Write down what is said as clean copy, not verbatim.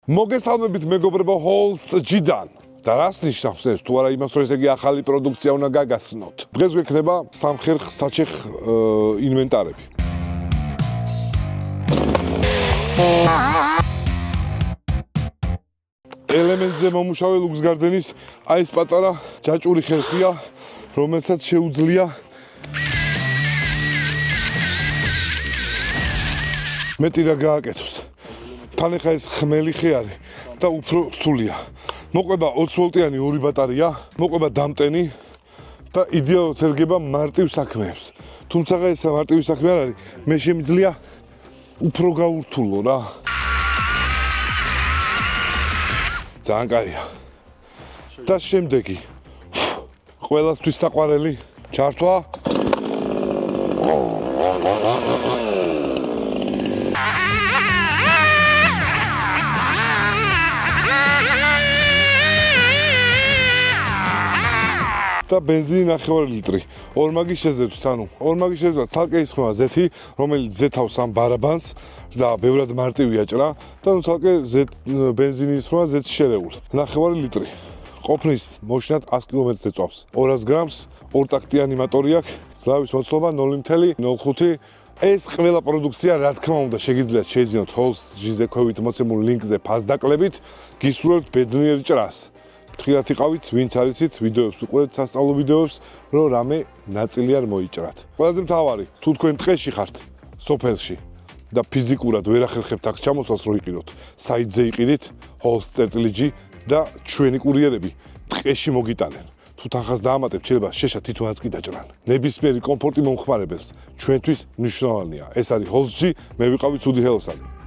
მოგესალმებით მეგობრებო Holst-G-დან. და რას ნიშნავს ეს? თუ არა იმას, რომ ესე იგი ახალი პროდუქცია უნდა გაგაცნოთ. დღეს გვექნება სამხერხ-საჩეხ ინვენტარები. ელემენტზე მომუშავე ლუქსგარდენის აი ეს პატარა ჯაჭვური ხერხია, რომელსაც შეუძლია მეტი რა გააკეთოს. თან ახლა ეს ხმელი ხე არის და უფრო რთულია. მოყვება 20 ვოლტიანი ორი ბატარეა, მოყვება დამტენი და იდეალურად ერგება მარტივ საქმეებს. თუმცა ეს მარტივი საქმე არ არის, მე შემიძლია უფრო გაურთულო რა. ძალიან კაია. და შემდეგი. ყველასთვის საყვარელი ჩართვა. და ბენზინი 9 ლიტრი. ორმაგი შეზევთ, ანუ ორმაგი შეზევთ ცალკე ისხმება ზეთი, რომელიც ზეთავს ამ ბარაბანს და ბევრად მარტივი აჭრა და ნუ ცალკე ბენზინი ისხმება ზეთს შერეულ. 9 ლიტრი. ყოფნის მოშინათ 100 კილომეტრზე წავს. 200 გრამს, ორტაქტიანი მოტორი აქვს, ძლავის მოცულობა 0.05. ეს ყველა პროდუქცია, რა თქმა უნდა, შეგიძლიათ შეიძინოთ Holst-G-ზე ქვევით მოცემულ ლინკზე ფასდაკლებით, გისურვებთ ბედნიერ ჭრას. ფრთხილად იყავით, ვინც არიცით, ვიდეოებს უყურებთ, სასწავლო ვიდეოებს, რომ რამე ნაწილი არ მოიჭრათ. ყველაზე მთავარი, თუ თქვენ ტყეში ხართ, სოფელში და ფიზიკურად ვერ ახერხებთ აქ ჩამოსვლას, რო იყიდოთ, საიტზე იყიდით Holst-G და ჩვენი კურიერები ტყეში მოგიტანენ. თუ თანხას დაამატებთ, შეიძლება შეშა თვითონაც კი დაჭრან. ნებისმიერი კომფორტი მომხმარებელს ჩვენთვის მნიშვნელოვანია. ეს არის Holst-G, მე ვიყავი ცუდი ჰელოსანი.